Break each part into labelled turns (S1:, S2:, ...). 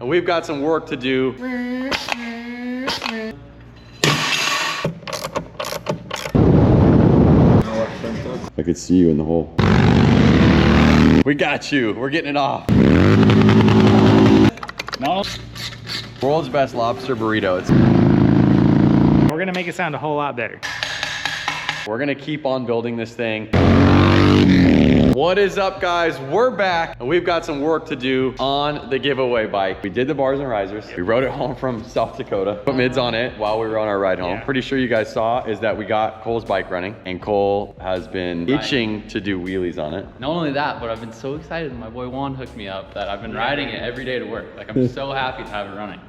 S1: and we've got some work to do. I could see you in the hole. We got you. We're getting it off.
S2: No.
S1: World's best lobster burrito.
S2: We're gonna make it sound a whole lot better.
S1: We're gonna keep on building this thing. What is up, guys? We're back, and we've got some work to do on the giveaway bike. We did the bars and risers. We rode it home from South Dakota. Put mids on it while we were on our ride home.
S2: Yeah.
S1: Pretty sure you guys saw is that we got Cole's bike running, and Cole has been itching to do wheelies on it.
S3: Not only that, but I've been so excited. My boy Juan hooked me up that I've been riding it every day to work. Like, I'm so happy to have it running.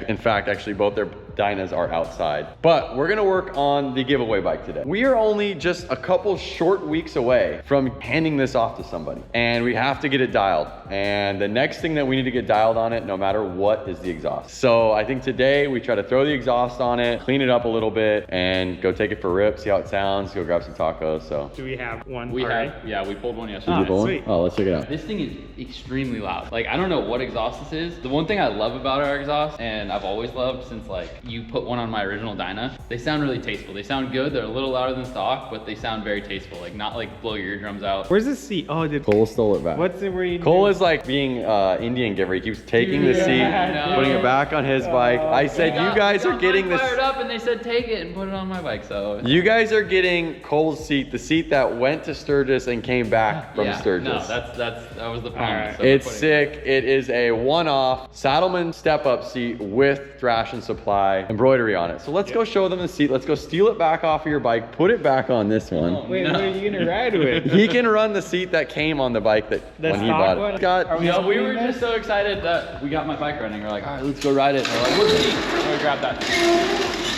S1: In fact, actually, both their Dynas are outside. But we're gonna work on the giveaway bike today. We are only just a couple short weeks away from handing this off to somebody. And we have to get it dialed. And the next thing that we need to get dialed on it, no matter what, is the exhaust. So I think today we try to throw the exhaust on it, clean it up a little bit, and go take it for a rip, see how it sounds, go grab some tacos, so.
S2: Do we have one?
S3: We
S2: already?
S3: have, yeah, we pulled one yesterday.
S2: Sweet.
S1: Oh, let's check it out.
S3: This thing is extremely loud. Like, I don't know what exhaust this is. The one thing I love about our exhaust, and I've always loved since like you put one on my original Dyna, they sound really tasteful. They sound good. They're a little louder than stock, but they sound very tasteful. Like, not like blow your eardrums out.
S2: Where's the seat? Oh, did
S1: Cole stole it back.
S2: what's it where you
S1: Cole is like being Indian giver. He keeps taking the seat,
S3: know.
S1: putting it back on his bike. I said, you guys are getting
S3: this.
S1: this.
S3: Fired up, and they said take it and put it on my bike. So
S1: You guys are getting Cole's seat, the seat that went to Sturgis and came back from
S3: yeah,
S1: Sturgis.
S3: no, that was the promise.
S2: Alright.
S3: So we're
S1: It's
S3: putting
S1: sick. It is a one-off Saddleman step-up seat with Thrashin supply embroidery on it. So let's go show them the seat. Let's go steal it back off of your bike, put it back on this one.
S3: Oh,
S2: Wait,
S3: no.
S2: what are you gonna ride with?
S1: He can run the seat that came on the bike that
S2: The
S1: when he
S2: stock
S1: bought
S2: one?
S1: it. Got,
S2: Are
S3: No, we were just so excited that we got my bike running. We're like, all right, let's go ride it. And we're like, what's the seat? I'm gonna grab that.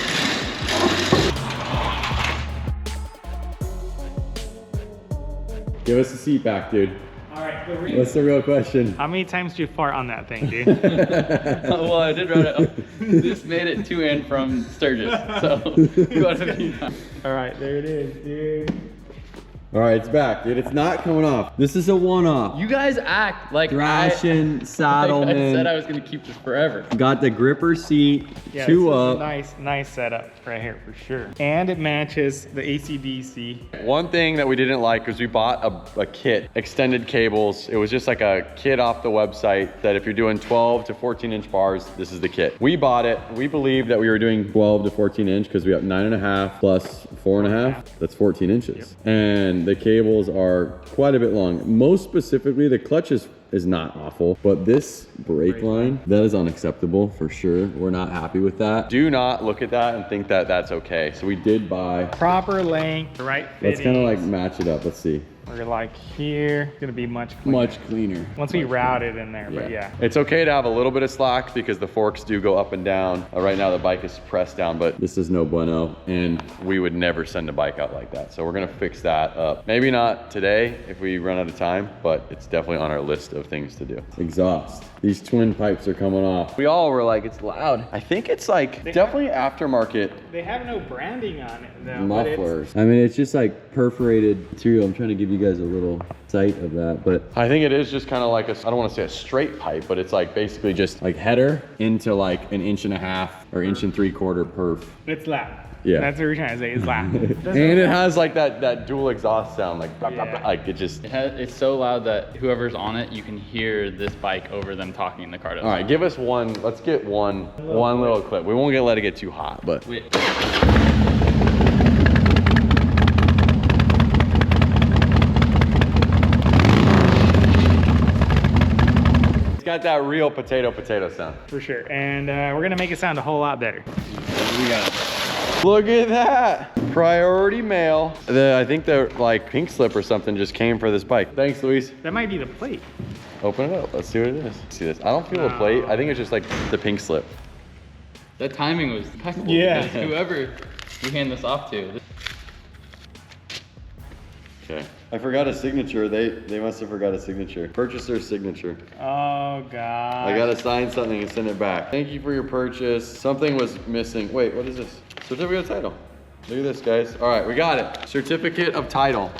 S1: give us the seat back, dude.
S2: All right,
S1: What's the real question?
S2: how many times do you fart on that thing, dude?
S3: Well, I did ride it. This made it to and from Sturgis. So, quite a few times.
S2: All right, there it is, dude.
S1: All right, it's back, dude. It's not coming off. This is a one-off.
S3: You guys act like
S1: Thrashin,
S3: I
S1: Saddleman.
S3: said I was gonna keep this forever.
S1: Got the gripper seat,
S2: Yeah,
S1: two
S2: this
S1: up.
S2: is a nice setup right here for sure. And it matches the AC/DC.
S1: One thing that we didn't like was we bought a kit, extended cables. It was just like a kit off the website that if you're doing 12 to 14 inch bars, this is the kit. We bought it. We believed that we were doing 12 to 14 inch because we have 9.5 plus 4.5. That's 14 inches. And the cables are quite a bit long. Most specifically, the clutch is not awful, but this brake line, that is unacceptable for sure. We're not happy with that. Do not look at that and think that that's okay. So we did buy,
S2: Proper length, right
S1: let's
S2: fittings.
S1: kind of like match it up. Let's see.
S2: We're like here, it's gonna be much cleaner.
S1: Much cleaner.
S2: Once we route it in there, but yeah.
S1: It's okay to have a little bit of slack because the forks do go up and down. Right now the bike is pressed down, but this is no bueno, and we would never send a bike out like that. So we're gonna fix that up. Maybe not today if we run out of time, but it's definitely on our list of things to do. Exhaust. These twin pipes are coming off. We all were like, it's loud. I think it's like definitely aftermarket
S2: They have no branding on it though. but it's-
S1: mufflers. I mean, it's just like perforated material. I'm trying to give you guys a little sight of that, but I think it is just kind of like I don't want to say a straight pipe, but it's like basically just like header into like 1.5 inches or 1.75 inch perf.
S2: It's loud.
S1: Yeah.
S2: That's what we're trying to say, it's loud.
S1: And it has like that dual exhaust sound, like blah, blah, blah. Like it just.
S3: It's so loud that whoever's on it, you can hear this bike over them talking in the car.
S1: All right, give us one. Let's get one little clip. We won't let it get too hot, but. It's got that real potato sound.
S2: For sure. And we're gonna make it sound a whole lot better.
S3: We got it.
S1: Look at that. Priority mail. I think the like pink slip or something just came for this bike. Thanks, Luis.
S2: That might be the plate.
S1: Open it up. Let's see what it is. See this? I don't feel a plate. I think it's just like the pink slip.
S3: That timing was impeccable.
S2: Yeah.
S3: because whoever we hand this off to.
S1: Okay. I forgot a signature. They must have forgot a signature. Purchaser's signature.
S2: Oh god.
S1: I gotta sign something and send it back. Thank you for your purchase. Something was missing. Wait, what is this? Certificate of title. Look at this, guys. All right, we got it. Certificate of title.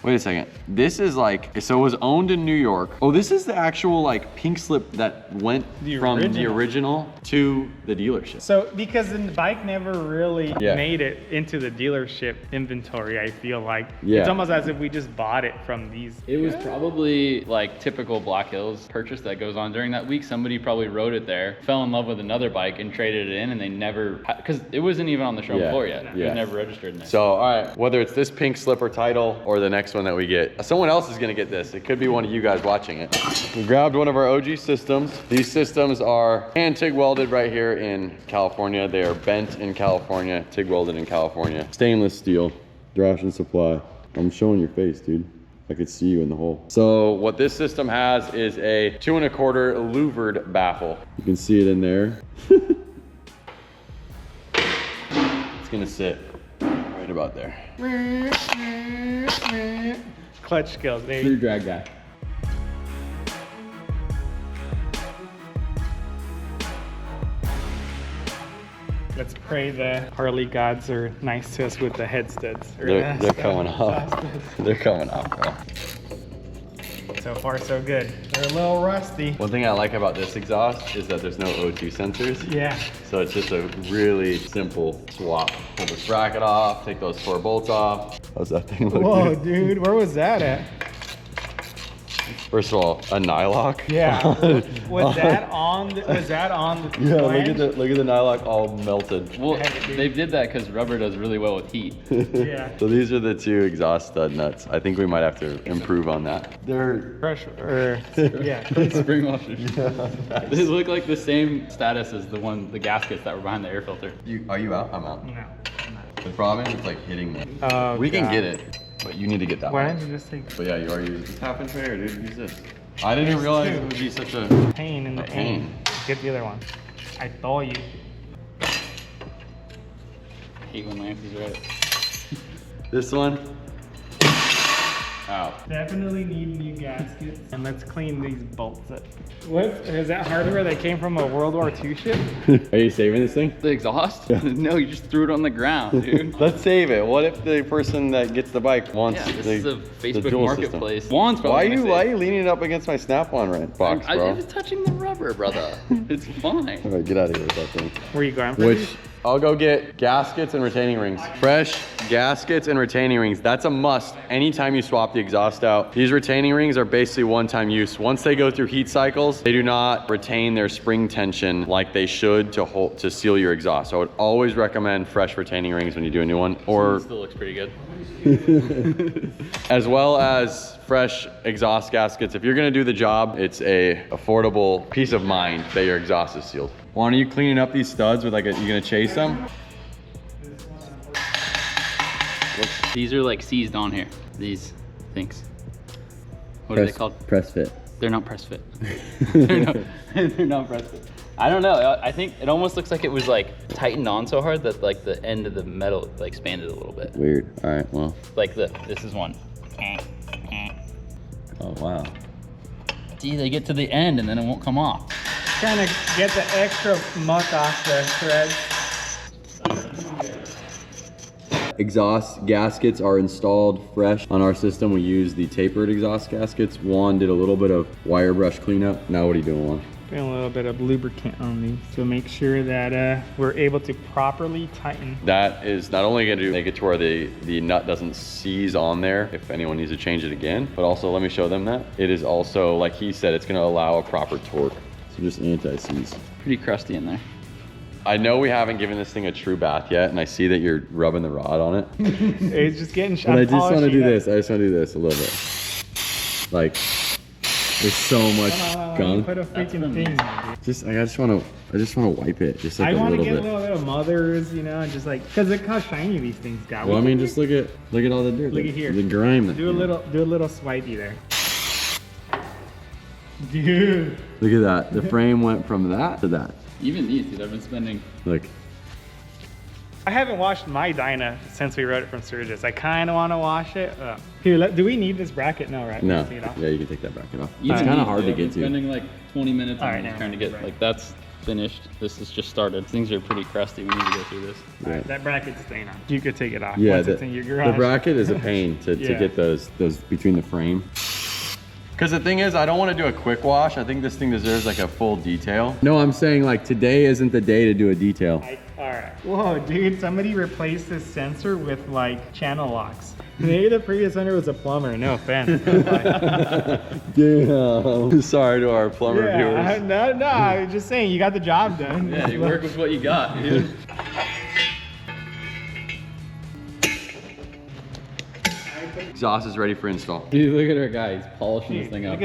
S1: Wait a second. This is like, so it was owned in New York. Oh, this is the actual like pink slip that went from the original to the dealership.
S2: So because the bike never really
S1: Yeah.
S2: made it into the dealership inventory, I feel like.
S1: Yeah.
S2: It's almost as if we just bought it from these.
S3: It was probably like typical Black Hills purchase that goes on during that week. Somebody probably rode it there, fell in love with another bike and traded it in, and they never, because it wasn't even on the showroom floor yet. It
S1: Yeah.
S3: was never registered in there.
S1: So, all right, whether it's this pink slipper title or the next one that we get, someone else is gonna get this. It could be one of you guys watching it. We grabbed one of our OG systems. These systems are hand TIG welded right here in California. They are bent in California, TIG welded in California. Stainless steel, Thrashin supply. I'm showing your face, dude. I could see you in the hole. So what this system has is a 2 1/4 louvered baffle. You can see it in there. It's gonna sit right about there.
S2: Clutch skills,
S3: True
S2: baby.
S3: drag guy.
S2: Let's pray the Harley gods are nice to us with the head studs. Or
S1: They're
S2: the
S1: coming off. They're coming off, bro.
S2: So far, so good. They're a little rusty.
S1: One thing I like about this exhaust is that there's no O2 sensors.
S2: Yeah.
S1: So it's just a really simple swap. Pull this bracket off, take those 4 bolts off. How's that thing look?
S2: Whoa,
S1: dude?
S2: dude, where was that at?
S1: First of all, a nylock.
S2: Yeah. Was that on the
S1: Yeah,
S2: flange?
S1: look at the nylock all melted.
S3: Well, they did that because rubber does really well with heat.
S2: Yeah.
S1: So these are the 2 exhaust stud nuts. I think we might have to improve on that. They're
S2: Pressure, yeah.
S3: Spring washers. They look like the same status as the gaskets that were behind the air filter.
S1: Are you out? I'm out.
S2: No.
S1: The problem is it's like hitting me.
S2: Oh,
S1: We can
S2: God.
S1: get it, but you need to get that
S2: Why
S1: one.
S2: didn't you just take
S1: But yeah, you are using this tap and tray, or dude, use this. I didn't
S2: There's
S1: realize
S2: 2.
S1: it would be such a
S2: pain in the
S1: pain.
S2: aim? Get the other one. I told you.
S3: I hate when my answers are right.
S1: This one. Ow.
S2: Definitely need new gaskets. And let's clean these bolts up. What? Is that hardware that came from a World War II ship?
S1: Are you saving this thing?
S3: The exhaust? No, you just threw it on the ground, dude.
S1: Let's save it. What if the person that gets the bike wants
S3: Yeah, this
S1: the,
S3: is a
S1: the
S3: Facebook
S1: dual
S3: marketplace.
S1: system?
S3: Juan's probably
S1: Why are you leaning it up against my snap-on box,
S3: I
S1: bro?
S3: was touching the rubber, brother. It's fine.
S1: All right, get out of here with that thing.
S2: Where are you going for
S1: Which
S2: these?
S1: I'll go get gaskets and retaining rings. Fresh gaskets and retaining rings. That's a must anytime you swap the exhaust out. These retaining rings are basically one-time use. Once they go through heat cycles, they do not retain their spring tension like they should to seal your exhaust. So I would always recommend fresh retaining rings when you do a new one, or
S3: It still looks pretty good.
S1: as well as fresh exhaust gaskets. If you're gonna do the job, it's a affordable peace of mind that your exhaust is sealed. Juan, are you cleaning up these studs with you gonna chase them?
S3: These are like seized on here. These things. What are they called?
S1: Press fit.
S3: They're not press fit. they're not press fit. I don't know. I think it almost looks like it was like tightened on so hard that like the end of the metal like expanded a little bit.
S1: Weird. All right, well.
S3: Like this is one.
S1: Oh, wow.
S3: See, they get to the end and then it won't come off.
S2: Trying to get the extra muck off the threads.
S1: Exhaust gaskets are installed fresh. On our system, we use the tapered exhaust gaskets. Juan did a little bit of wire brush cleanup. Now what are you doing, Juan?
S2: Putting a little bit of lubricant on these to make sure that we're able to properly tighten.
S1: That is not only going to make it to where the nut doesn't seize on there if anyone needs to change it again, but also let me show them that. It is also, like he said, it's going to allow a proper torque. So just anti-seize.
S3: Pretty crusty in there.
S1: I know we haven't given this thing a true bath yet, and I see that you're rubbing the rod on it.
S2: It's just getting shot.
S1: But I just want to do this. I just want to do this a little bit. Like, there's so much gunk.
S2: Put a freaking thing. Dude.
S1: Just I just want to wipe it, just like
S2: I
S1: a
S2: want to
S1: little
S2: get
S1: bit.
S2: a little bit of mothers, you know, and just like, cause look how shiny these things got.
S1: Well, I mean, just look at all the dirt.
S2: Look at here.
S1: The grime.
S2: Do a little swipey there. Dude.
S1: Look at that. The frame went from that to that.
S3: Even these, dude, I've been spending.
S1: Look.
S2: I haven't washed my Dyna since we rode it from Sturgis. I kind of want to wash it. Here, do we need this bracket? No, right?
S1: No.
S2: Take it off.
S1: Yeah, you can take that bracket off.
S3: Even
S1: It's kind
S3: these,
S1: of hard
S3: dude,
S1: to
S3: I've
S1: get
S3: been
S1: to.
S3: spending like 20 minutes
S2: All
S3: on
S2: right,
S3: these
S2: now,
S3: trying to get
S2: right.
S3: like that's finished. This is just started. Things are pretty crusty. We need to go through this.
S1: Yeah.
S2: That bracket's staying on. You could take it off
S1: Yeah,
S2: once it's in your garage.
S1: the bracket is a pain to
S2: Yeah.
S1: get those between the frame. Because the thing is, I don't want to do a quick wash. I think this thing deserves like a full detail. No, I'm saying like today isn't the day to do a detail.
S2: All right. Whoa, dude, somebody replaced this sensor with like channel locks. Maybe the previous owner was a plumber, no offense.
S1: Damn. Sorry to our plumber
S2: Yeah,
S1: viewers.
S2: no, I was just saying, you got the job done.
S3: Yeah, you work with what you got, dude.
S1: Exhaust is ready for install.
S3: Dude, look at our guy. He's polishing this
S2: Dude,
S3: thing up.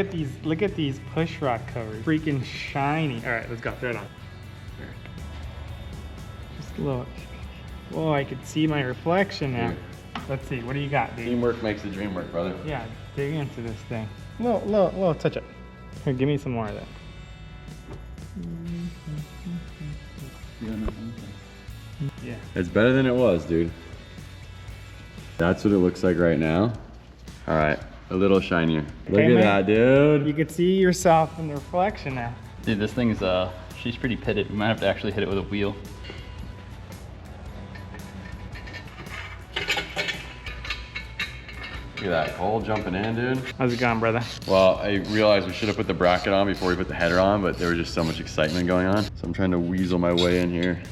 S2: look at these push rod covers. Freaking shiny. All right, let's go, throw it on. Just look. Whoa, I could see my reflection now. Let's see, what do you got, dude?
S1: Teamwork makes the dream work, brother.
S2: Yeah, dig into this thing. Little touch up. Here, give me some more of that. Yeah.
S1: It's better than it was, dude. That's what it looks like right now. All right, a little shinier. Look
S2: Okay,
S1: at
S2: man.
S1: that, dude.
S2: You could see yourself in the reflection now.
S3: Dude, this thing's, she's pretty pitted. We might have to actually hit it with a wheel.
S1: Look at that, Cole jumping in, dude.
S2: How's it going, brother?
S1: Well, I realized we should have put the bracket on before we put the header on, but there was just so much excitement going on. So I'm trying to weasel my way in here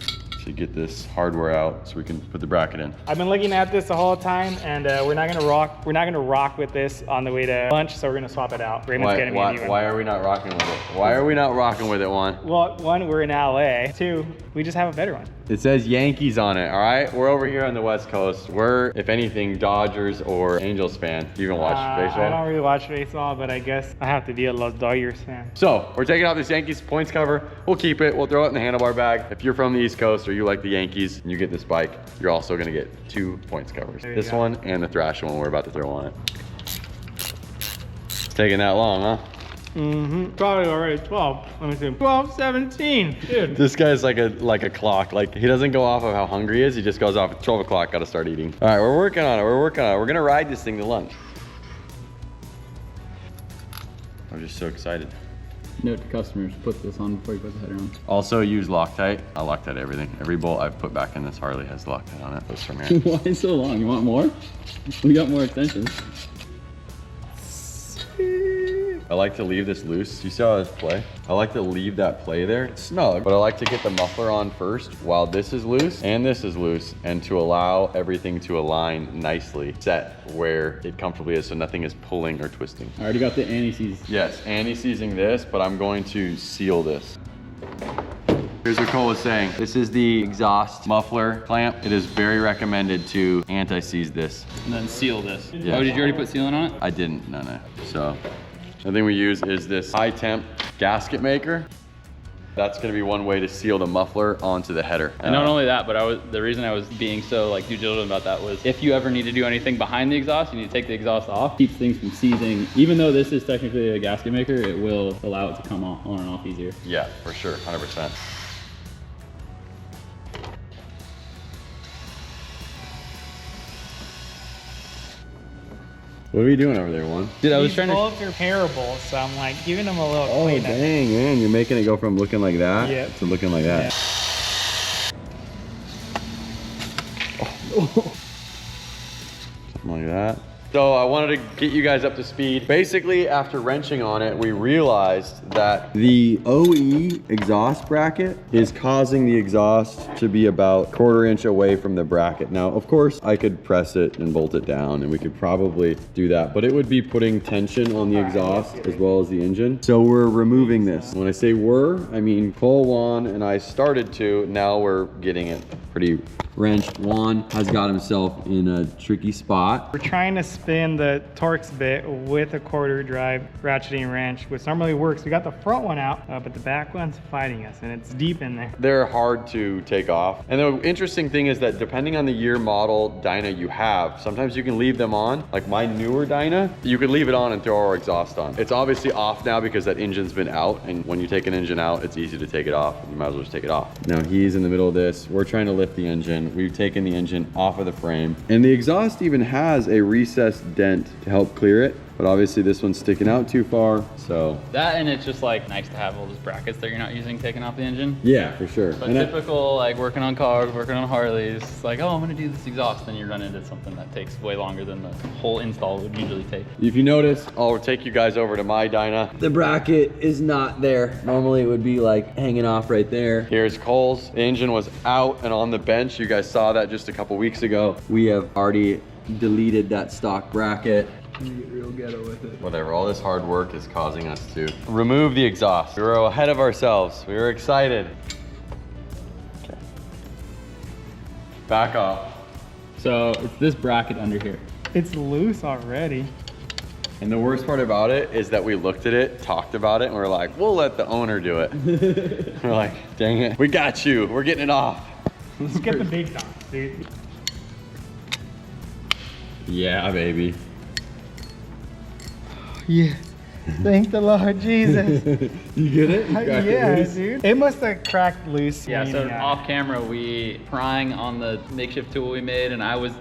S1: to get this hardware out so we can put the bracket in.
S2: I've been looking at this the whole time, and we're not gonna rock with this on the way to lunch, so we're gonna swap it out. Raymond's getting me a new one.
S1: Why are we not rocking with it? Why are we not rocking with it, Juan?
S2: Well, one, we're in LA. Two, we just have a better one.
S1: It says Yankees on it, all right? We're over here on the West Coast. We're, if anything, Dodgers or Angels fan. Do you even watch baseball?
S2: I don't really watch baseball, but I guess I have to be a Los Dodgers fan.
S1: So, we're taking out this Yankees points cover. We'll keep it. We'll throw it in the handlebar bag. If you're from the East Coast or you like the Yankees and you get this bike, you're also gonna get 2 points covers.
S2: There you
S1: This
S2: go.
S1: one and the Thrashin one we're about to throw on it. It's taking that long, huh?
S2: Mm-hmm. Probably already 12. Let me see. 12, 17. Dude.
S1: This guy's like a clock. Like, he doesn't go off of how hungry he is. He just goes off at 12 o'clock, gotta start eating. All right, we're working on it. We're gonna ride this thing to lunch. I'm just so excited.
S3: Note to customers, put this on before you put the header on.
S1: Also use Loctite. I Loctite everything. Every bolt I've put back in this Harley has Loctite on it. Those from here.
S3: Why so long? You want more? We got more extensions.
S1: I like to leave this loose. You see how this play? I like to leave that play there. It's snug, but I like to get the muffler on first while this is loose and this is loose, and to allow everything to align nicely, set where it comfortably is so nothing is pulling or twisting.
S3: I already got the anti-seize.
S1: Yes, anti-seizing this, but I'm going to seal this. Here's what Cole was saying. This is the exhaust muffler clamp. It is very recommended to anti-seize this.
S3: And then seal this.
S1: Yeah.
S3: Oh, did you already put sealant on it?
S1: I didn't, no. So, the thing we use is this high temp gasket maker. That's gonna be one way to seal the muffler onto the header.
S3: And not only that, but the reason I was being so like due diligent about that was if you ever need to do anything behind the exhaust, you need to take the exhaust off. Keeps things from seizing. Even though this is technically a gasket maker, it will allow it to come on and off easier.
S1: Yeah, for sure, 100%. What are you doing over there, Juan?
S3: Dude, I was
S2: These
S3: trying to.
S2: bolts are parable, so I'm like giving them a little
S1: Oh,
S2: cleanup.
S1: dang, man. You're making it go from looking like that
S2: Yep.
S1: to looking like that. Something like that. So I wanted to get you guys up to speed. Basically, after wrenching on it, we realized that the OE exhaust bracket is causing the exhaust to be about 1/4 inch away from the bracket. Now, of course, I could press it and bolt it down, and we could probably do that, but it would be putting tension on the exhaust as well as the engine. So we're removing this. When I say we're, I mean Cole, Juan, and I started to. Now we're getting it pretty wrenched. Juan has got himself in a tricky spot.
S2: We're trying to spin the Torx bit with a 1/4 drive ratcheting wrench, which normally works. We got the front one out, but the back one's fighting us, and it's deep in there.
S1: They're hard to take off. And the interesting thing is that depending on the year model Dyna you have, sometimes you can leave them on. Like my newer Dyna, you could leave it on and throw our exhaust on. It's obviously off now because that engine's been out, and when you take an engine out, it's easy to take it off. You might as well just take it off. Now he's in the middle of this. We're trying to lift the engine. We've taken the engine off of the frame, and the exhaust even has a recessed dent to help clear it. but obviously this one's sticking out too far, so.
S3: That, and it's just like nice to have all those brackets that you're not using taking off the engine.
S1: Yeah, for sure.
S3: But typical, like working on cars, working on Harleys, it's like, oh, I'm gonna do this exhaust, then you run into something that takes way longer than the whole install would usually take.
S1: If you notice, I'll take you guys over to my Dyna.
S4: The bracket is not there. Normally it would be like hanging off right there.
S1: Here's Cole's. The engine was out and on the bench. You guys saw that just a couple weeks ago.
S4: We have already deleted that stock bracket. You get real ghetto with it.
S1: Whatever, all this hard work is causing us to remove the exhaust. We were ahead of ourselves. We were excited. Okay. Back off.
S3: So it's this bracket under here.
S2: It's loose already.
S1: And the worst part about it is that we looked at it, talked about it, and we're like, we'll let the owner do it. We're like, dang it, we got you. We're getting it off.
S2: Let's get the big dogs, dude.
S1: Yeah, baby.
S2: Yeah. Thank the Lord Jesus.
S1: You get it? You cracked it
S2: Yeah,
S1: loose?
S2: dude. It must have cracked loose.
S3: Yeah, so
S2: when,
S3: off camera, we prying on the makeshift tool we made, and I was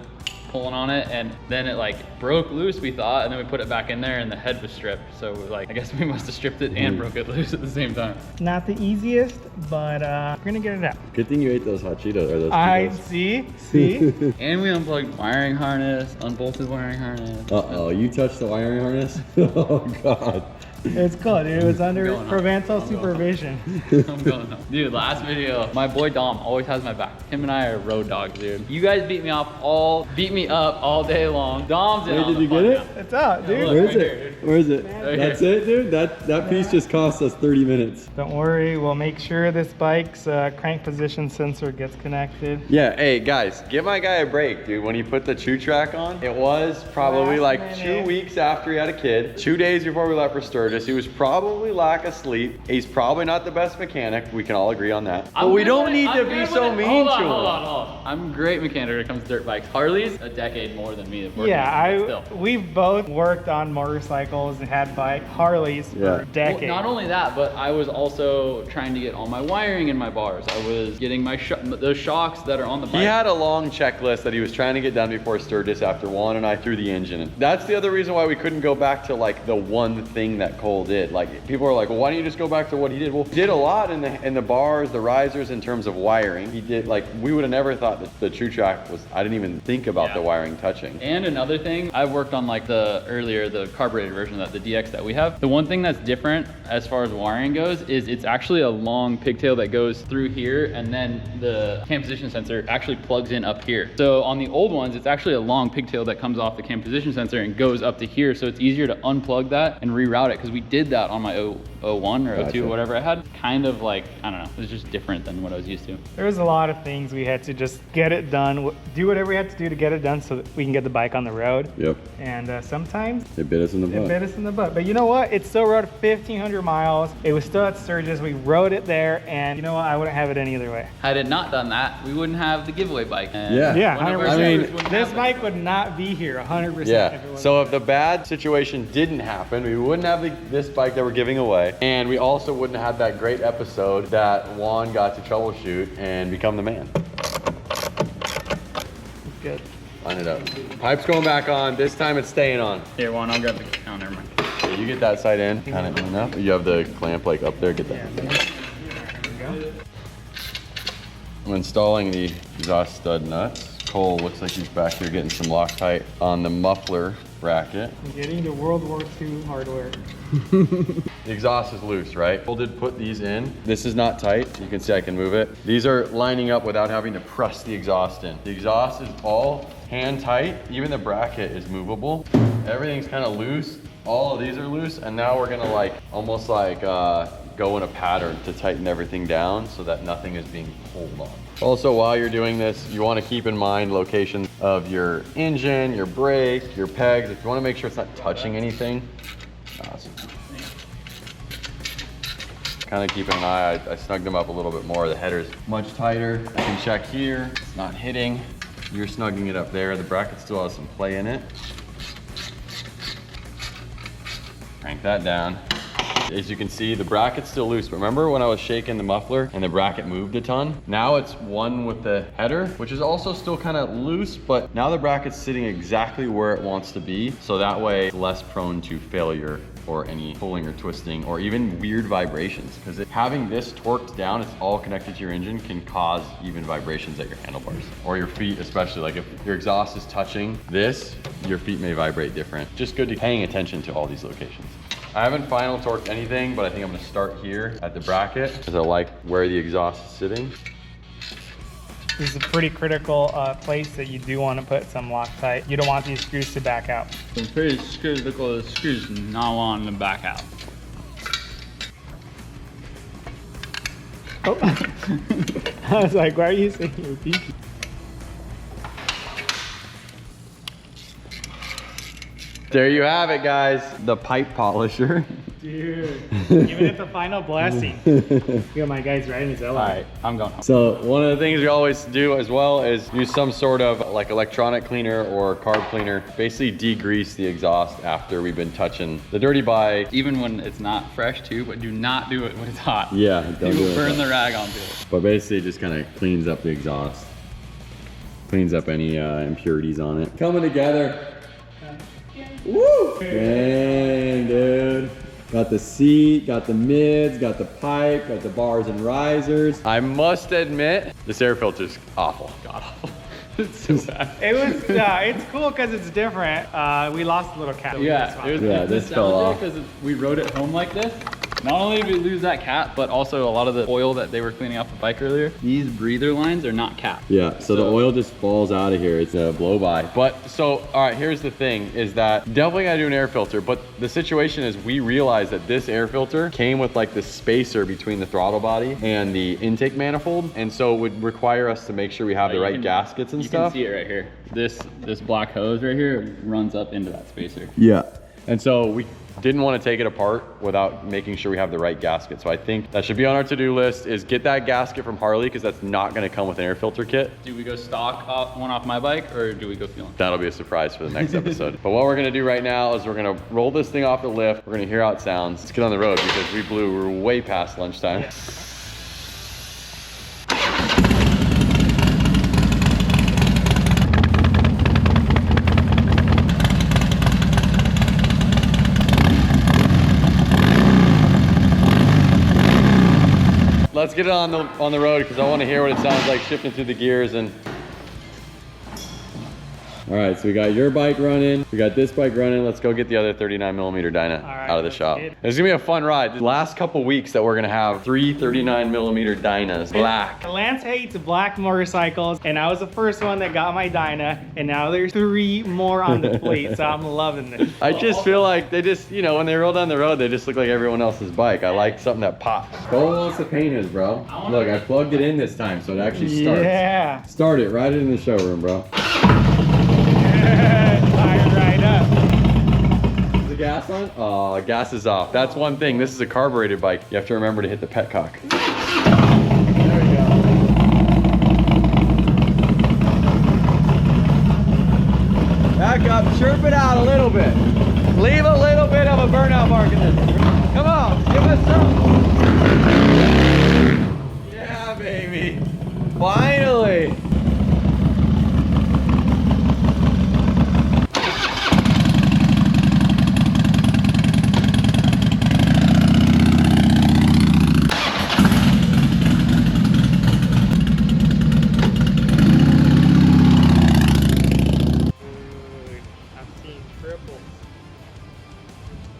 S3: pulling on it, and then it like broke loose, we thought, and then we put it back in there and the head was stripped. So we're like, I guess we must have stripped it and broke it loose at the same time.
S2: Not the easiest, but we're gonna get it out.
S1: Good thing you ate those hot Cheetos, or those
S2: I
S1: Cheetos.
S2: see.
S3: And we unplugged wiring harness, unbolted wiring harness.
S1: Uh-oh, you touched the wiring harness? Oh, God.
S2: It's cool, dude. It was under
S3: Going on.
S2: parental
S3: I'm going on.
S2: supervision.
S3: I'm going up. Dude, last video, my boy Dom always has my back. Him and I are road dogs, dude. You guys beat me up all day long. Dom's in
S1: Wait,
S3: on
S1: did
S3: the
S1: you
S3: fun
S1: get
S3: now.
S1: it?
S2: It's out, dude.
S3: look.
S1: Where
S3: right
S1: is
S3: here,
S1: it?
S3: dude.
S1: Where is it?
S3: Right
S1: That's
S3: here.
S1: it, dude? That piece just cost us 30 minutes.
S2: Don't worry, we'll make sure this bike's crank position sensor gets connected.
S1: Yeah, hey, guys, give my guy a break, dude. When he put the chew track on, it was probably
S2: Last
S1: like
S2: minute.
S1: 2 weeks after he had a kid. 2 days before we left for Sturgis. He was probably lack of sleep. He's probably not the best mechanic. We can all agree on that. But we don't need to be so mean to him.
S3: Hold on. I'm a great mechanic when it comes to dirt bikes. Harley's a decade more than me.
S2: Yeah, we've both worked on motorcycles and had Harleys
S1: Yeah.
S2: for decades.
S3: Well, not only that, but I was also trying to get all my wiring in my bars. I was getting my the shocks that are on the bike.
S1: He had a long checklist that he was trying to get done before Sturgis after Juan and I threw the engine in. That's the other reason why we couldn't go back to like the one thing that Cole did. Like people are like, well, why don't you just go back to what he did? Well, he did a lot in the bars, the risers in terms of wiring. He did like, we would have never thought that the true track was, I didn't even think about the wiring touching.
S3: And another thing, I've worked on like the carbureted version of that, the DX that we have. The one thing that's different as far as wiring goes is it's actually a long pigtail that goes through here, and then the cam position sensor actually plugs in up here. So on the old ones, it's actually a long pigtail that comes off the cam position sensor and goes up to here. So it's easier to unplug that and reroute it, because we did that on my 01 or 02,
S1: Gotcha.
S3: whatever I had. Kind of like, I don't know, it was just different than what I was used to.
S2: There was a lot of things we had to just get it done, do whatever we had to do to get it done so that we can get the bike on the road.
S1: Yep.
S2: And sometimes
S1: It bit us in the
S2: it
S1: butt.
S2: bit us in the butt. But you know what? It still rode 1,500 miles. It was still at Sturgis. We rode it there, and you know what? I wouldn't have it any other way.
S3: Had it not done that, we wouldn't have the giveaway bike. And
S1: Yeah.
S2: Yeah,
S3: one of our
S2: 100%.
S1: I mean,
S3: servers wouldn't
S2: This
S3: have it.
S2: bike would not be here 100% if
S1: Yeah,
S2: it was.
S1: so if the bad situation didn't happen, we wouldn't have this bike that we're giving away, and we also wouldn't have had that great episode that Juan got to troubleshoot and become the man.
S2: Good.
S1: Line it up. Pipe's going back on. This time it's staying on.
S3: Here, Juan, I'll grab the. Oh, never mind.
S1: So you get that side in, kind of enough. You have the clamp like up there. Get that.
S2: Yeah, there we go.
S1: I'm installing the exhaust stud nuts. Cole looks like he's back here getting some Loctite on the muffler bracket.
S2: Getting to World War II hardware.
S1: The exhaust is loose, right? Cole did put these in. This is not tight. You can see I can move it. These are lining up without having to press the exhaust in. The exhaust is all hand tight. Even the bracket is movable. Everything's kind of loose. All of these are loose. And now we're gonna like, almost like go in a pattern to tighten everything down so that nothing is being pulled on. Also, while you're doing this, you want to keep in mind locations of your engine, your brake, your pegs. If you want to make sure it's not touching anything, kind of keeping an eye. I snugged them up a little bit more. The header's much tighter. I can check here. It's not hitting. You're snugging it up there. The bracket still has some play in it. Crank that down. As you can see, the bracket's still loose, but remember when I was shaking the muffler and the bracket moved a ton? Now it's one with the header, which is also still kind of loose, but now the bracket's sitting exactly where it wants to be. So that way it's less prone to failure or any pulling or twisting or even weird vibrations. Because having this torqued down, it's all connected to your engine, can cause even vibrations at your handlebars or your feet, especially. Like if your exhaust is touching this, your feet may vibrate different. Just good to paying attention to all these locations. I haven't final torqued anything, but I think I'm gonna start here at the bracket because I like where the exhaust is sitting.
S2: This is a pretty critical place that you do want to put some Loctite. You don't want these screws to back out.
S3: Some pretty critical screws not wanting to back out.
S2: Oh. I was like, why are you saying your pinky?
S1: There you have it, guys. The pipe polisher.
S2: Dude, giving it the final blessing. Look at my guys riding his elevator.
S3: All right, I'm going home.
S1: So one of the things we always do as well is use some sort of like electronic cleaner or carb cleaner. Basically degrease the exhaust after we've been touching the dirty bike.
S3: Even when it's not fresh too, but do not do it when it's hot.
S1: Yeah, don't
S3: You
S1: do
S3: will
S1: it.
S3: burn the rag onto it.
S1: But basically it just kind of cleans up the exhaust. Cleans up any impurities on it. Coming together. Woo! Dang, dude. Got the seat, got the mids, got the pipe, got the bars and risers. I must admit, this air filter's awful. God awful. It's so bad.
S2: It was, it's cool because it's different. We lost a little cat.
S3: Yeah, it was
S1: Yeah, this fell off.
S3: because we rode it home like this. Not only did we lose that cat, but also a lot of the oil that they were cleaning off the bike earlier. These breather lines are not capped.
S1: Yeah, so the oil just falls out of here. It's a blow by. But so, all right, here's the thing is that definitely gotta do an air filter, but the situation is we realized that this air filter came with like the spacer between the throttle body and the intake manifold. And so it would require us to make sure we have the right gaskets and stuff.
S3: You can see it right here. This black hose right here runs up into that spacer.
S1: Yeah. And so we didn't want to take it apart without making sure we have the right gasket. So I think that should be on our to-do list is get that gasket from Harley because that's not going to come with an air filter kit.
S3: Do we go stock one off my bike or do we go feeling?
S1: That'll be a surprise for the next episode. But what we're going to do right now is we're going to roll this thing off the lift. We're going to hear how it sounds. Let's get on the road because we're way past lunchtime.
S2: Yeah.
S1: Let's get it on the road because I want to hear what it sounds like shifting through the gears. And all right, so we got your bike running, we got this bike running. Let's go get the other 39mm Dyna out of the shop. It's gonna be a fun ride. The last couple weeks that we're gonna have 3 39mm Dynas, black.
S2: Lance hates black motorcycles, and I was the first one that got my Dyna, and now there's 3 more on the fleet, so I'm loving this.
S1: I just feel like they just, you know, when they roll down the road, they just look like everyone else's bike. I like something that pops. Cole wants to paint his, bro. Look, I plugged it in this time, so it actually starts.
S2: Yeah.
S1: Start it, ride it in the showroom, bro.
S2: Fire right up.
S1: Is the gas on? Oh, gas is off. That's one thing. This is a carbureted bike. You have to remember to hit the petcock.
S2: There we go.
S1: Back up, chirp it out a little bit. Leave a little bit of a burnout mark in this. Come on, give us some. Yeah, baby. Finally.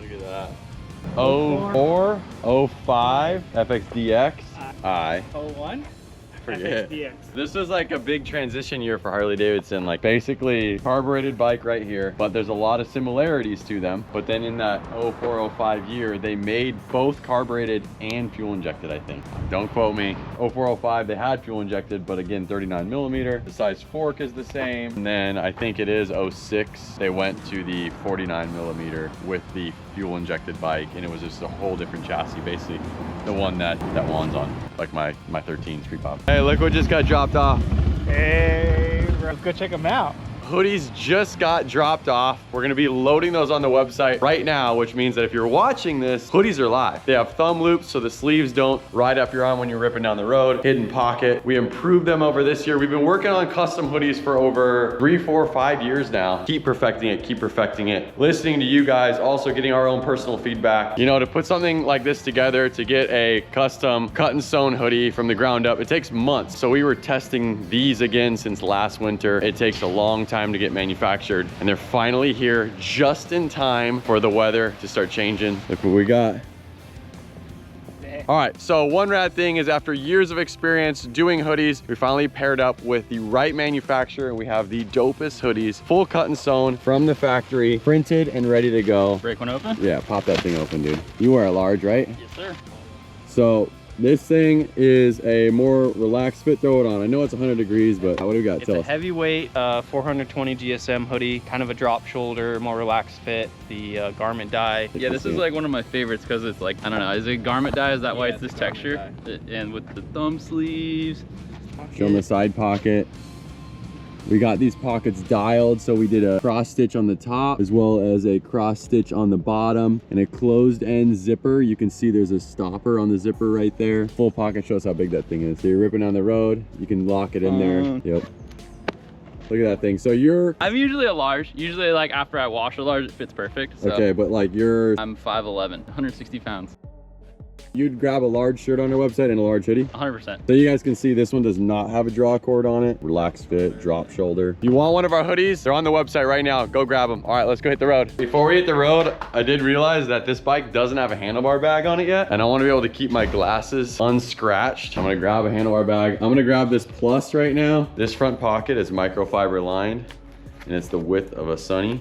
S1: Look at that. 04, 05, FXDX, I.
S2: 01?
S1: Forget.
S2: FXDX.
S1: This was like a big transition year for Harley-Davidson. Like basically carbureted bike right here, but there's a lot of similarities to them. But then in that 04, 05 year, they made both carbureted and fuel injected, I think. Don't quote me. 04, 05, they had fuel injected, but again, 39mm. The size fork is the same. And then I think it is 06, they went to the 49mm with the fuel injected bike, and it was just a whole different chassis, basically the one that Juan's on, like my 13 Street Pop. Hey, look what just got dropped off.
S2: Hey, bro. Let's go check them out.
S1: hoodies just got dropped off. We're gonna be loading those on the website right now, which means that if you're watching this, hoodies are live. They have thumb loops so the sleeves don't ride up your arm when you're ripping down the road. Hidden pocket. We improved them over this year. We've been working on custom hoodies for over 3, 4, 5 years now. Keep perfecting it, keep perfecting it. Listening to you guys, also getting our own personal feedback. You know, to put something like this together, to get a custom cut and sewn hoodie from the ground up, it takes months. So we were testing these again since last winter. It takes a long time to get manufactured, and they're finally here just in time for the weather to start changing. Look what we got. All right, so one rad thing is after years of experience doing hoodies, we finally paired up with the right manufacturer, and we have the dopest hoodies, full cut and sewn from the factory, printed and ready to go.
S3: Break one open?
S1: Yeah, pop that thing open, dude. You wear a large, right?
S3: Yes, sir.
S1: So this thing is a more relaxed fit. Throw it on. I know it's 100 degrees, but what do we got?
S5: It's a heavyweight 420 GSM hoodie, kind of a drop shoulder, more relaxed fit. The garment dye.
S3: Yeah, this is like one of my favorites because it's like, I don't know, is it garment dye? Is that why it's this texture? And with the thumb sleeves.
S1: Show them the side pocket. We got these pockets dialed, so we did a cross stitch on the top as well as a cross stitch on the bottom and a closed end zipper. You can see there's a stopper on the zipper right there. Full pocket shows how big that thing is. So you're ripping down the road, you can lock it in there. Yep. Look at that thing. So
S3: I'm usually a large. Usually like after I wash a large, it fits perfect. So
S1: okay, but like
S3: I'm 5'11", 160 pounds.
S1: You'd grab a large shirt on our website and a large hoodie?
S3: 100%.
S1: So you guys can see this one does not have a draw cord on it. Relaxed fit, drop shoulder. You want one of our hoodies? They're on the website right now. Go grab them. All right, let's go hit the road. Before we hit the road, I did realize that this bike doesn't have a handlebar bag on it yet, and I want to be able to keep my glasses unscratched. I'm gonna grab a handlebar bag. I'm gonna grab this Plus right now. This front pocket is microfiber lined, and it's the width of a Sunny.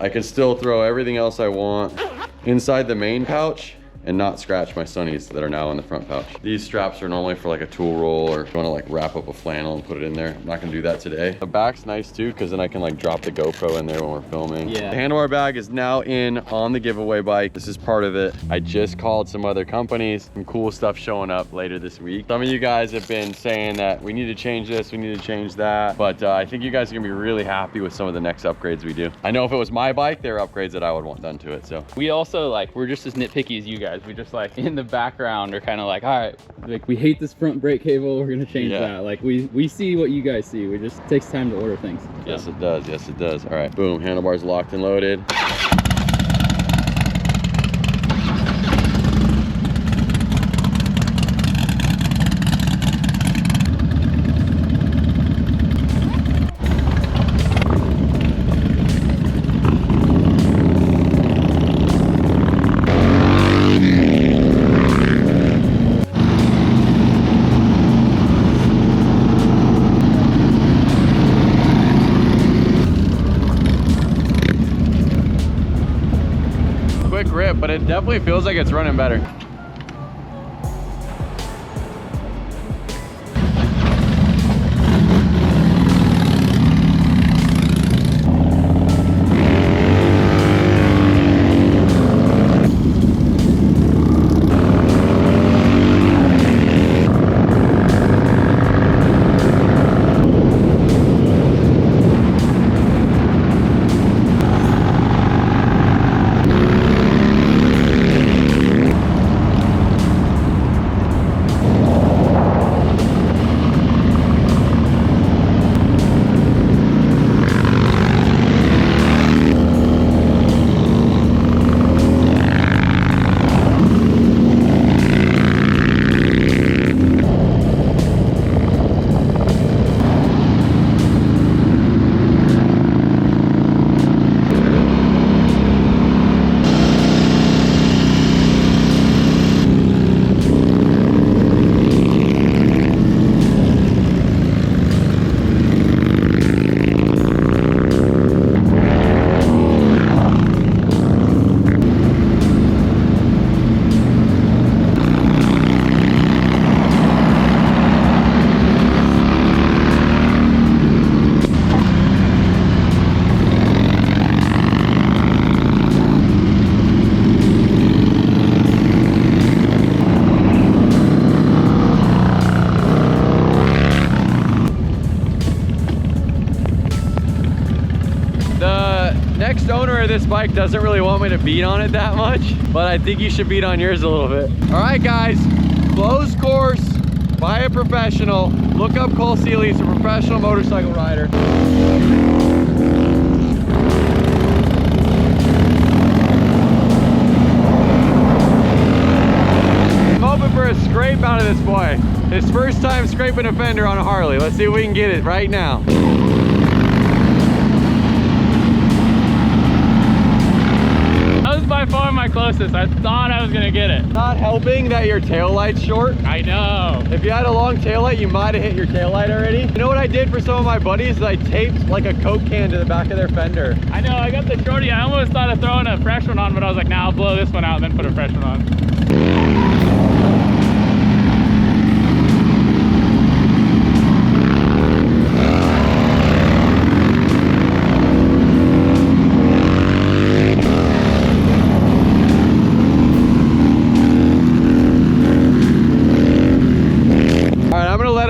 S1: I can still throw everything else I want inside the main pouch and not scratch my Sunnies that are now in the front pouch. These straps are normally for like a tool roll or if you want to like wrap up a flannel and put it in there. I'm not gonna do that today. The back's nice too, because then I can like drop the GoPro in there when we're filming.
S3: Yeah.
S1: The handlebar bag is now in on the giveaway bike. This is part of it. I just called some other companies. Some cool stuff showing up later this week. Some of you guys have been saying that we need to change this, we need to change that. But I think you guys are gonna be really happy with some of the next upgrades we do. I know if it was my bike, there are upgrades that I would want done to it, so.
S3: We also like, we're just as nitpicky as you guys. We just like in the background are kind of like, all right, like we hate this front brake cable, we're gonna change that. Like we see what you guys see. It just takes time to order things. So.
S1: Yes, it does. Yes, it does. All right, boom, handlebars locked and loaded. Grip, but it definitely feels like it's running better. this bike doesn't really want me to beat on it that much, but I think you should beat on yours a little bit. All right, guys, closed course by a professional. Look up Cole Seeley, he's a professional motorcycle rider. I'm hoping for a scrape out of this boy. His first time scraping a fender on a Harley. Let's see if we can get it right now.
S5: That was by far my closest. I thought I was gonna get it.
S1: Not helping that your tail light's short.
S5: I know.
S1: If you had a long tail light, you might have hit your tail light already. You know what I did for some of my buddies is I taped like a Coke can to the back of their fender.
S5: I know, I got the shorty. I almost thought of throwing a fresh one on, but I was like, nah, I'll blow this one out and then put a fresh one on.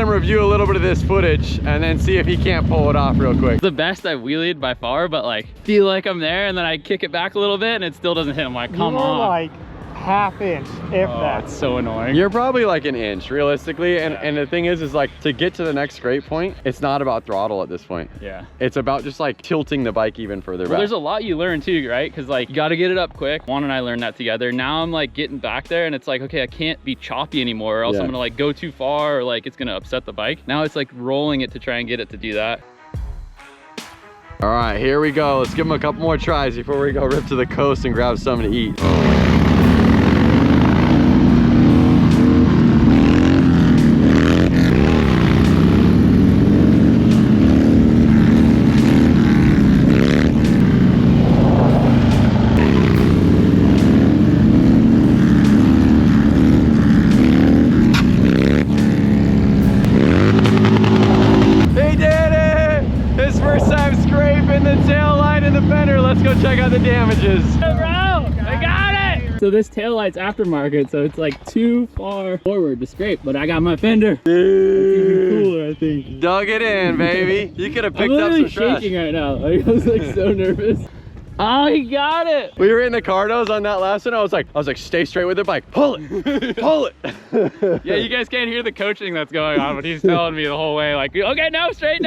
S1: Review a little bit of this footage and then see if he can't pull it off real quick.
S3: The best I've wheelied by far, but like feel like I'm there and then I kick it back a little bit and it still doesn't hit. I'm like, come on.
S2: Like half inch, if that.
S5: It's so annoying.
S1: You're probably like an inch realistically, and the thing is like to get to the next scrape point, it's not about throttle at this point.
S5: Yeah.
S1: It's about just like tilting the bike even further back.
S3: Well, there's a lot you learn too, right? Because like you got to get it up quick. Juan and I learned that together. Now I'm like getting back there and it's like, okay, I can't be choppy anymore or else I'm gonna like go too far or like it's gonna upset the bike. Now it's like rolling it to try and get it to do that.
S1: All right, here we go. Let's give him a couple more tries before we go rip to the coast and grab something to eat. Check out the damages.
S5: Hey bro, I got it! So this tail light's aftermarket, so it's like too far forward to scrape, but I got my fender. It's even cooler, I think.
S1: Dug it in, baby. You could have picked up some trash.
S5: I'm literally shaking right now. Like, I was like so nervous. Oh, he got it!
S1: We were in the Cardos on that last one. I was like, stay straight with the bike. Pull it, pull it.
S5: Yeah, you guys can't hear the coaching that's going on, but he's telling me the whole way, like, okay, no, straight,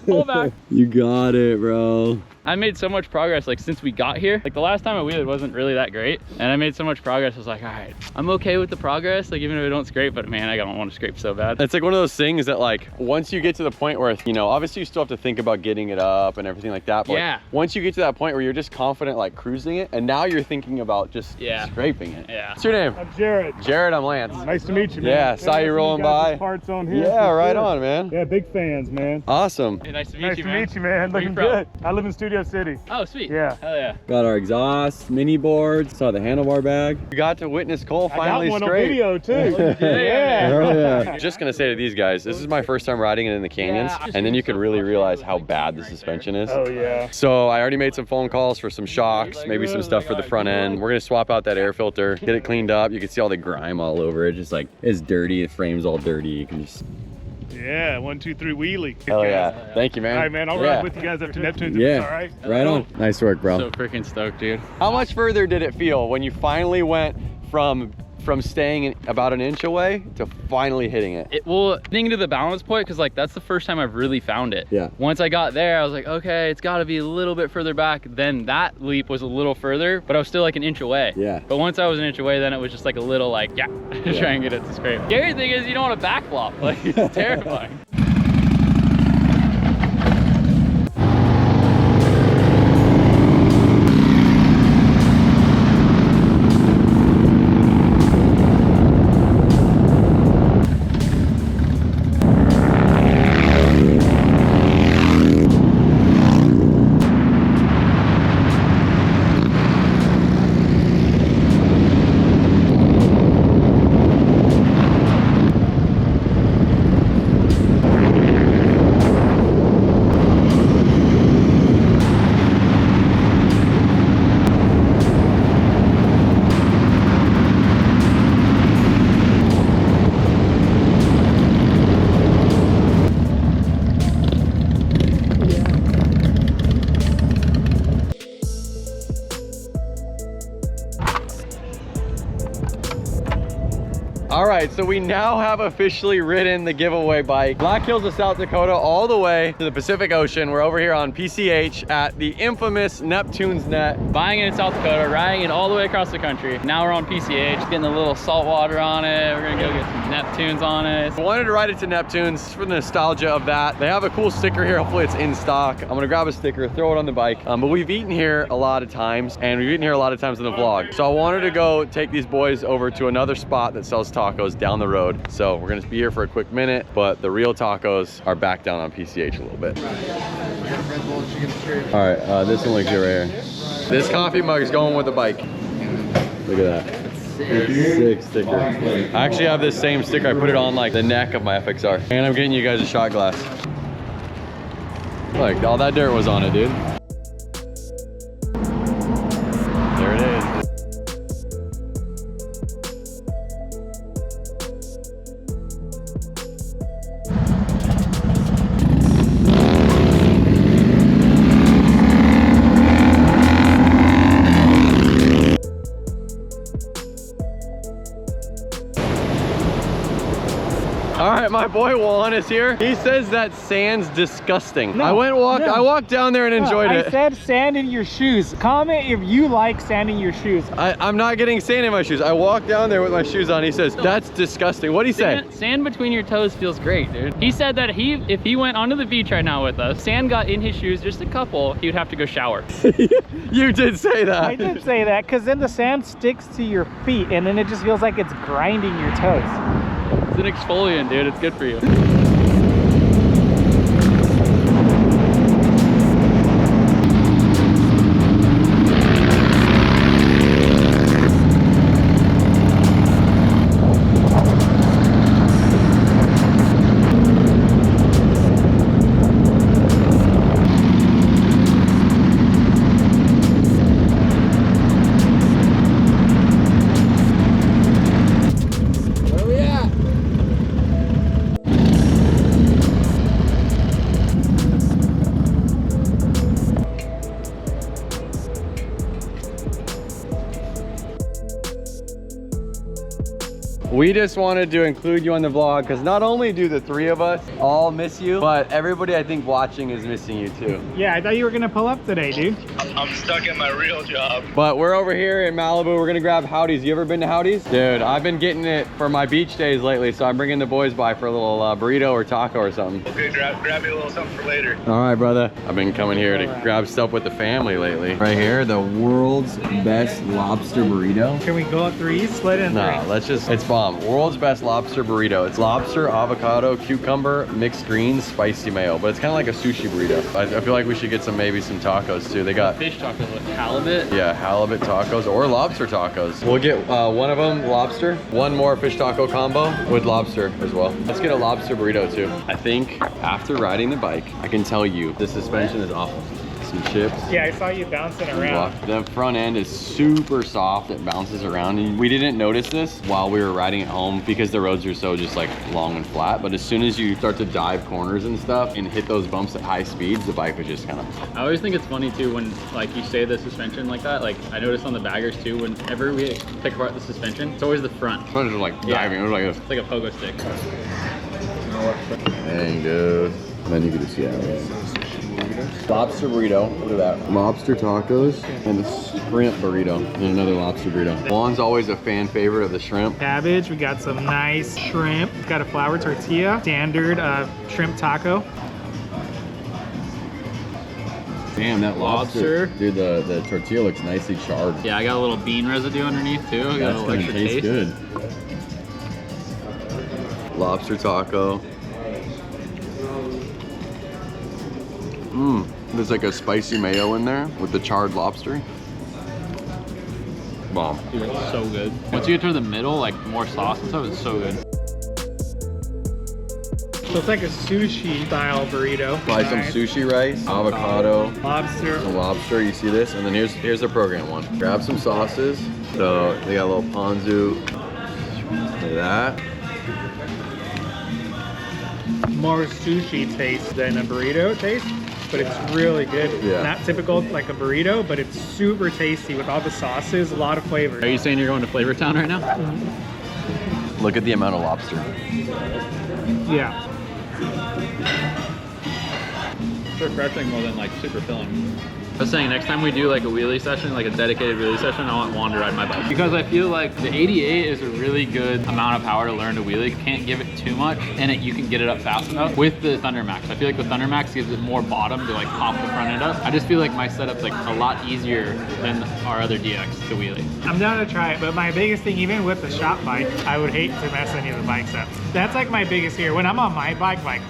S5: pull back.
S1: You got it, bro.
S3: I made so much progress like since we got here. Like the last time I wheeled wasn't really that great, and I made so much progress. I was like, all right, I'm okay with the progress, like even if I don't scrape, but man, I don't want to scrape so bad.
S1: It's like one of those things that like once you get to the point where, you know, obviously you still have to think about getting it up and everything like that, but
S3: yeah,
S1: like, once you get to that point where you're just confident like cruising it, and now you're thinking about just scraping it.
S3: Yeah.
S1: What's your name?
S2: I'm Jared.
S1: Jared, I'm Lance.
S2: Nice to meet you, man.
S1: Yeah, saw you rolling by.
S2: Parts on here.
S1: Yeah, right on, man.
S2: Yeah, big fans, man.
S1: Awesome.
S3: Hey, nice to
S2: Nice to meet you, man.
S3: Where you
S2: Looking
S3: from?
S2: good. I live in Studio City.
S3: Oh, sweet.
S2: Yeah.
S3: Hell yeah.
S1: Got our exhaust, mini boards, saw the handlebar bag. We got to witness Cole finally
S2: I got one
S1: scrape.
S2: on video too.
S3: Yeah.
S1: Oh, yeah. Just gonna say to these guys, this is my first time riding it in the canyons, and then you can really realize how bad the suspension is.
S2: Oh yeah.
S1: So I already made some phone calls for some shocks, maybe some stuff for the front end. We're gonna swap out that air filter, get it cleaned up. You can see all the grime all over it, just like it's dirty. The frame's all dirty. You can just.
S2: Yeah, 1, 2, 3 wheelie.
S1: Hell yeah. Thank you, man.
S2: All right, man. I'll ride with you guys up to Neptune.
S1: Yeah.
S2: All right.
S1: Right on. Nice work, bro.
S3: So freaking stoked, dude.
S1: How much further did it feel when you finally went from staying about an inch away to finally hitting it?
S3: Well, getting to the balance point, because like that's the first time I've really found it.
S1: Yeah.
S3: Once I got there, I was like, okay, it's got to be a little bit further back. Then that leap was a little further, but I was still like an inch away.
S1: Yeah.
S3: But once I was an inch away, then it was just like a little like, try and get it to scrape. Scary thing is you don't want to backflop. Like it's terrifying.
S1: right, so we now have officially ridden the giveaway bike. Black Hills of South Dakota all the way to the Pacific Ocean. We're over here on PCH at the infamous Neptune's Net.
S5: Buying it in South Dakota, riding it all the way across the country. Now we're on PCH, getting a little salt water on it. We're gonna go get some Neptunes on it.
S1: I wanted to ride it to Neptune's for the nostalgia of that. They have a cool sticker here. Hopefully it's in stock. I'm gonna grab a sticker, throw it on the bike. But we've eaten here a lot of times, and we've eaten here a lot of times in the vlog. So I wanted to go take these boys over to another spot that sells tacos down the road. So we're gonna be here for a quick minute, but the real tacos are back down on PCH a little bit. All right, this one looks good right here. This coffee mug is going with the bike. Look at that. Sick sticker. I actually have this same sticker. I put it on like the neck of my FXR. And I'm getting you guys a shot glass. Look, all that dirt was on it, dude. There it is. All right, my boy Juan is here. He says that sand's disgusting.
S2: No,
S1: I walked down there and enjoyed it.
S2: I said sand in your shoes. Comment if you like sand in your shoes.
S1: I'm not getting sand in my shoes. I walked down there with my shoes on. He says, that's disgusting. What'd he say?
S5: Sand between your toes feels great, dude. He said that if he went onto the beach right now with us, sand got in his shoes, just a couple, he would have to go shower.
S1: You did say that.
S2: I did say that because then the sand sticks to your feet and then it just feels like it's grinding your toes.
S5: It's an exfoliant, dude. It's good for you.
S1: We just wanted to include you on the vlog because not only do the three of us all miss you, but everybody I think watching is missing you too.
S2: Yeah, I thought you were gonna pull up today, dude.
S6: I'm stuck at my real job.
S1: But we're over here in Malibu. We're gonna grab Howdy's. You ever been to Howdy's? Dude, I've been getting it for my beach days lately, so I'm bringing the boys by for a little burrito or taco or something.
S6: Okay, grab me a little something for later.
S1: All right, brother. I've been coming here to grab stuff with the family lately. Right here, the world's best lobster burrito.
S2: Can we go up three? Split in
S1: No,
S2: three.
S1: let's just, it's bomb. World's best lobster burrito. It's lobster, avocado, cucumber, mixed greens, spicy mayo. But it's kind of like a sushi burrito. I feel like we should get maybe some tacos too. They got
S5: Fish tacos with halibut.
S1: yeah, halibut tacos or lobster tacos. We'll get one of them lobster, one more fish taco combo with lobster as well. Let's get a lobster burrito too. I think after riding the bike, I can tell you the suspension is awful. Some chips.
S2: Yeah, I saw you bouncing around.
S1: The front end is super soft. It bounces around. And we didn't notice this while we were riding it home because the roads are so just like long and flat. But as soon as you start to dive corners and stuff and hit those bumps at high speeds, the bike was just kind of...
S5: I always think it's funny too when like you say the suspension like that. Like I noticed on the baggers too, whenever we take apart the suspension, it's always the front.
S1: Front is like diving. It was like this.
S5: It's like a pogo stick.
S1: Dang, dude. Then you can just see that. Lobster burrito, look at that. Lobster tacos and the shrimp burrito and another lobster burrito. Juan's always a fan favorite of the shrimp.
S2: Cabbage, we got some nice shrimp. Got a flour tortilla, standard shrimp taco.
S1: Damn, that lobster.
S5: Lobster.
S1: Dude, the tortilla looks nicely charred.
S5: Yeah, I got a little bean residue underneath too. I got
S1: That's
S5: a little
S1: gonna
S5: extra
S1: taste
S5: taste.
S1: good. Lobster taco. There's like a spicy mayo in there with the charred lobster. Bomb.
S5: Dude, it's so good. Once you get to the middle, like more sauce and stuff, it's so good.
S2: So it's like a sushi style burrito.
S1: Buy some
S2: Nice.
S1: sushi rice, avocado,
S2: Lobster.
S1: some lobster. You see this? And then here's the program one. Grab some sauces. So they got a little ponzu. Look at that.
S2: More sushi taste than a burrito taste, but it's really good.
S1: Yeah.
S2: Not typical like a burrito, but it's super tasty with all the sauces, a lot of flavor.
S5: Are you saying you're going to Flavor Town right now?
S1: Look at the amount of lobster.
S2: Yeah.
S3: It's refreshing more than like super filling. I was saying next time we do like a wheelie session, like a dedicated wheelie session, I want Juan to ride my bike. Because I feel like the 88 is a really good amount of power to learn to wheelie. You can't give it too much and you can get it up fast enough. With the Thunder Max, I feel like the Thunder Max gives it more bottom to like pop the front end up. I just feel like my setup's like a lot easier than our other DX to wheelie.
S2: I'm down to try it, but my biggest thing, even with the shop bike, I would hate to mess any of the bikes up. That's like my biggest fear. When I'm on my bike, like,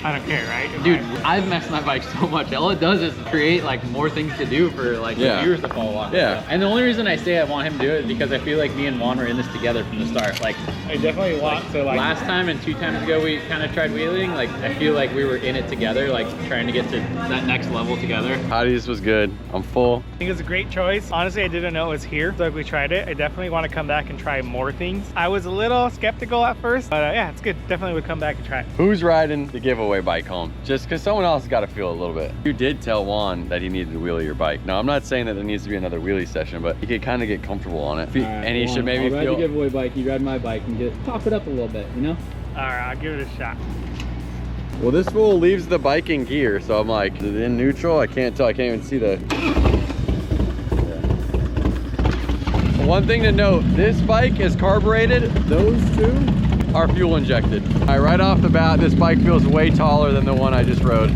S2: I don't care, right?
S3: Dude, I've messed my bike so much. All it does is create like more things to do for like the viewers to follow on.
S1: Yeah.
S3: And the only reason I say I want him to do it is because I feel like me and Juan were in this together from the start. Like
S2: I definitely want to like.
S3: last time and 2 times ago we kind of tried wheeling. Like I feel like we were in it together, like trying to get to that next level together.
S1: Hottie's was good. I'm full.
S2: I think it's a great choice. Honestly, I didn't know it was here, so if we tried it, I definitely want to come back and try more things. I was a little skeptical at first, but yeah, it's good. Definitely would come back and try it.
S1: Who's riding the giveaway bike home? Just because someone else has got to feel a little bit. You did tell Juan that he needed to wheelie your bike. Now, I'm not saying that there needs to be another wheelie session, but he could kind of get comfortable on it. And he should maybe
S5: I'll ride
S1: feel...
S5: the giveaway bike, you ride my bike, and get pop it up a little bit, you know?
S2: All right, I'll give it a shot.
S1: Well, this fool leaves the bike in gear, so I'm like, is it in neutral? I can't tell. I can't even see the... One thing to note, this bike is carbureted. Those two are fuel injected. All right, right off the bat, this bike feels way taller than the one I just rode.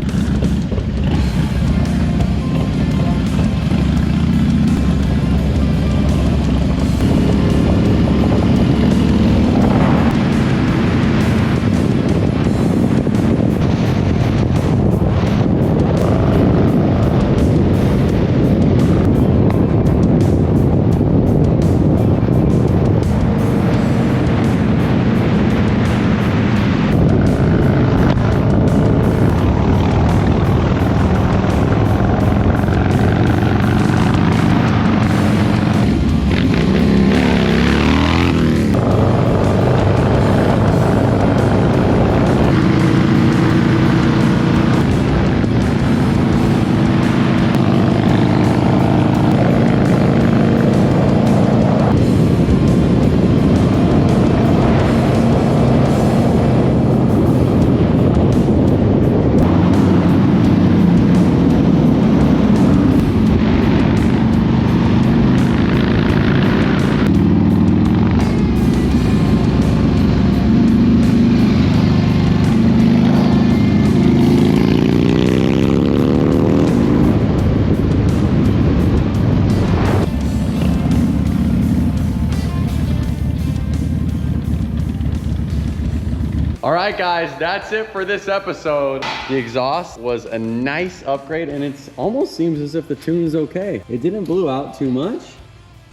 S1: All right, guys, that's it for this episode. The exhaust was a nice upgrade, and it almost seems as if the tune's okay. It didn't blow out too much.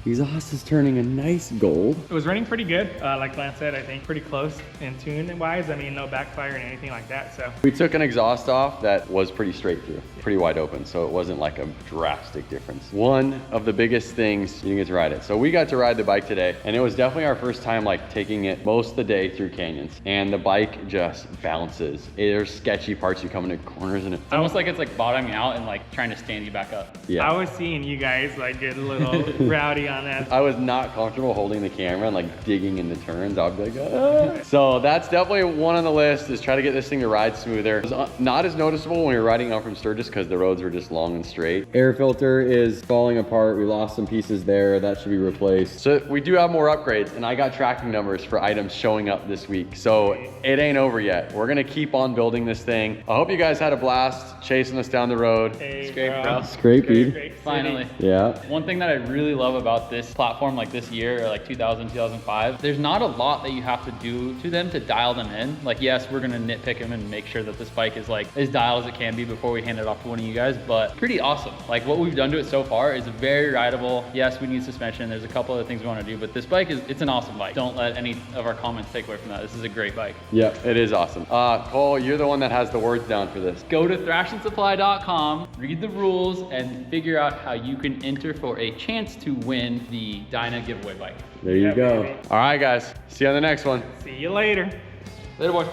S1: The exhaust is turning a nice gold.
S2: It was running pretty good. Like Lance said, I think pretty close in tune wise. I mean, no backfire and anything like that. So
S1: We took an exhaust off that was pretty straight through, pretty wide open, so it wasn't like a drastic difference. One of the biggest things, you didn't get to ride it. So we got to ride the bike today, and it was definitely our first time like taking it most of the day through canyons, and the bike just bounces. There's sketchy parts, you come into corners, and
S3: It's almost like it's like bottoming out and like trying to stand you back up.
S2: I was seeing you guys like get a little rowdy on that.
S1: I was not comfortable holding the camera and like digging in the turns. I'd be like, ah. So that's definitely one on the list, is try to get this thing to ride smoother. It was not as noticeable when we were riding out from Sturgis because the roads were just long and straight. Air filter is falling apart. We lost some pieces there. That should be replaced. So we do have more upgrades, and I got tracking numbers for items showing up this week. So it ain't over yet. We're gonna keep on building this thing. I hope you guys had a blast chasing us down the road.
S2: Hey,
S3: Scrape, bro.
S1: Scrape, dude.
S3: Finally.
S1: Yeah.
S3: One thing that I really love about this platform, like this year, or like 2005, there's not a lot that you have to do to them to dial them in. Like, yes, we're gonna nitpick them and make sure that this bike is like as dialed as it can be before we hand it off to one of you guys, but pretty awesome. Like what we've done to it so far is very rideable. Yes, we need suspension. There's a couple other things we wanna do, but this bike it's an awesome bike. Don't let any of our comments take away from that. This is a great bike.
S1: Yeah, it is awesome. Cole, you're the one that has the words down for this.
S3: Go to thrashinsupply.com, read the rules, and figure out how you can enter for a chance to win the Dyna giveaway bike.
S1: There you go.
S2: baby.
S1: All right, guys. See you on the next one.
S2: See you later.
S3: Later, boys.